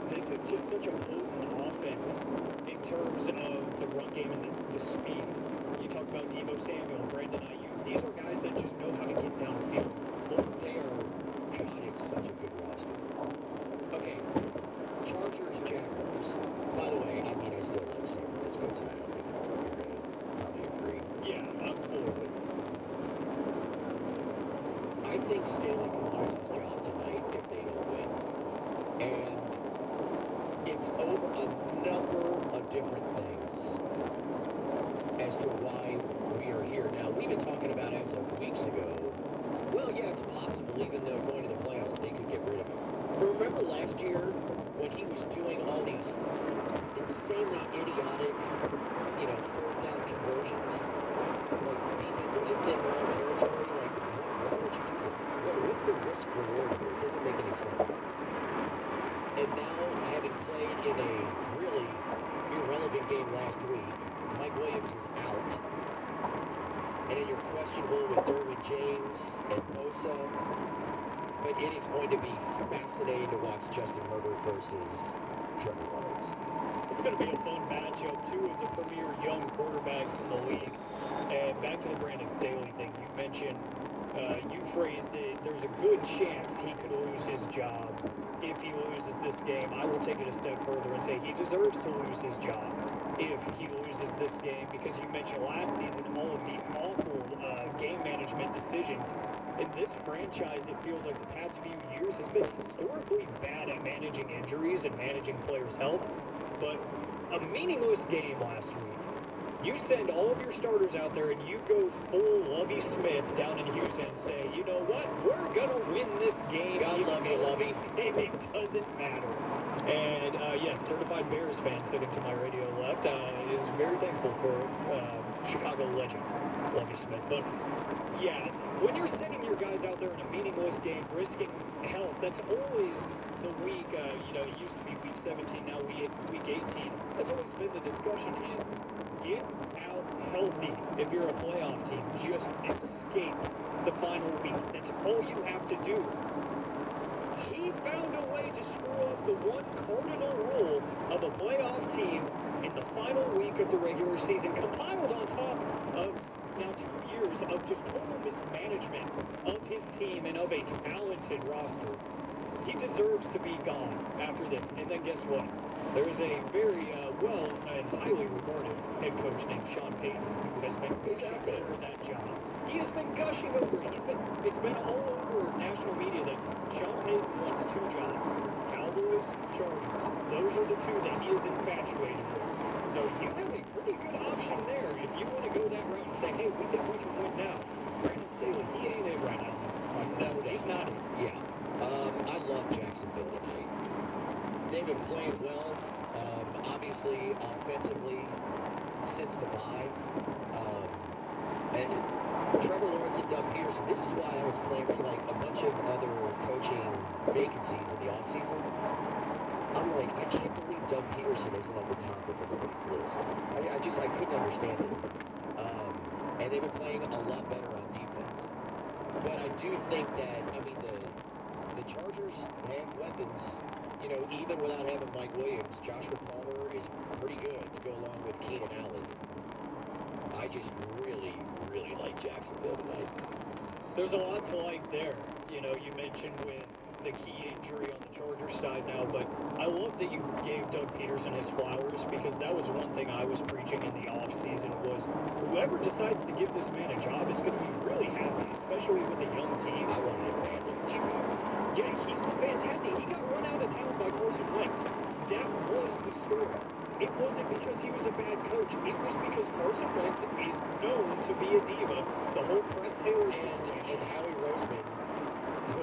This is just such a potent offense in terms of the run game and the speed. You talk about Deebo Samuel, Brandon Ayuk. These are guys that just know how to get downfield with the football. They are, God, it's such a good roster. Okay, Chargers, Jaguars. By the way, I mean, I still like San Francisco tonight. I think you're going to probably agree. Yeah, I'm full with it. I think Staley can lose his job tonight if they don't win. And it's over a number of different things as to why we are here. Now, we've been talking about as of weeks ago, well, yeah, it's possible, even though going to the playoffs, that they could get rid of him. But remember last year when he was doing all these insanely idiotic, third down conversions, like deep within their own territory? Like, why would you do that? What's the risk reward here? It doesn't make any sense. And now, having played in a really irrelevant game last week, Mike Williams is out. And then you're questionable with Derwin James and Bosa. But it is going to be fascinating to watch Justin Herbert versus Trevor Lawrence. It's going to be a fun matchup. Two of the premier young quarterbacks in the league. And back to the Brandon Staley thing. You mentioned, you phrased it, there's a good chance he could lose his job if he loses this game. I will take it a step further and say he deserves to lose his job if he loses this game, because you mentioned last season all of the awful game management decisions. In this franchise, it feels like the past few years has been historically bad at managing injuries and managing players' health. But a meaningless game last week. You send all of your starters out there and you go full Lovie Smith down in Houston and say, you know what, we're going to win this game. God love you, Lovie. It doesn't matter. And yes, certified Bears fan sitting to my radio left is very thankful for Chicago legend, Lovie Smith. But yeah, when you're sending your guys out there in a meaningless game, risking health, that's always the week, it used to be week 17, now week 18. That's always been the discussion is get out healthy if you're a playoff team. Just escape the final week. That's all you have to do. He found a way to screw up the one cardinal rule of a playoff team in the final week of the regular season, compiled on top of now 2 years of just total mismanagement of his team and of a talented roster. He deserves to be gone after this. And then guess what? There's a very well and highly regarded head coach named Sean Payton who has been gushing over that job. He has been gushing over it. It's been all over national media that Sean Payton wants 2 jobs. Cowboys, Chargers. Those are the 2 that he is infatuated with. So you have a pretty good option there if you want to go that route and say, hey, we think we can win now. Brandon Staley, he ain't it right now. No, he's not it. Yeah. I love Jacksonville tonight. They've been playing well, obviously, offensively, since the bye. And Trevor Lawrence and Doug Peterson, this is why I was claiming, like, a bunch of other coaching vacancies in the offseason. I'm like, I can't believe Doug Peterson isn't at the top of everybody's list. I couldn't understand it. And they've been playing a lot better on defense. But I do think that, the Chargers have weapons. Even without having Mike Williams, Joshua Palmer is pretty good to go along with Keenan Allen. I just really, really like Jacksonville tonight. There's a lot to like there. You mentioned with the key injury on the Chargers side now, but I love that you gave Doug Peterson his flowers, because that was one thing I was preaching in the offseason was whoever decides to give this man a job is going to be really happy, especially with a young team. I wanted him badly in Chicago. Yeah, he's fantastic. He got run out of town by Carson Wentz. That was the story. It wasn't because he was a bad coach. It was because Carson Wentz is known to be a diva. The whole Press Taylor situation. And Howie Roseman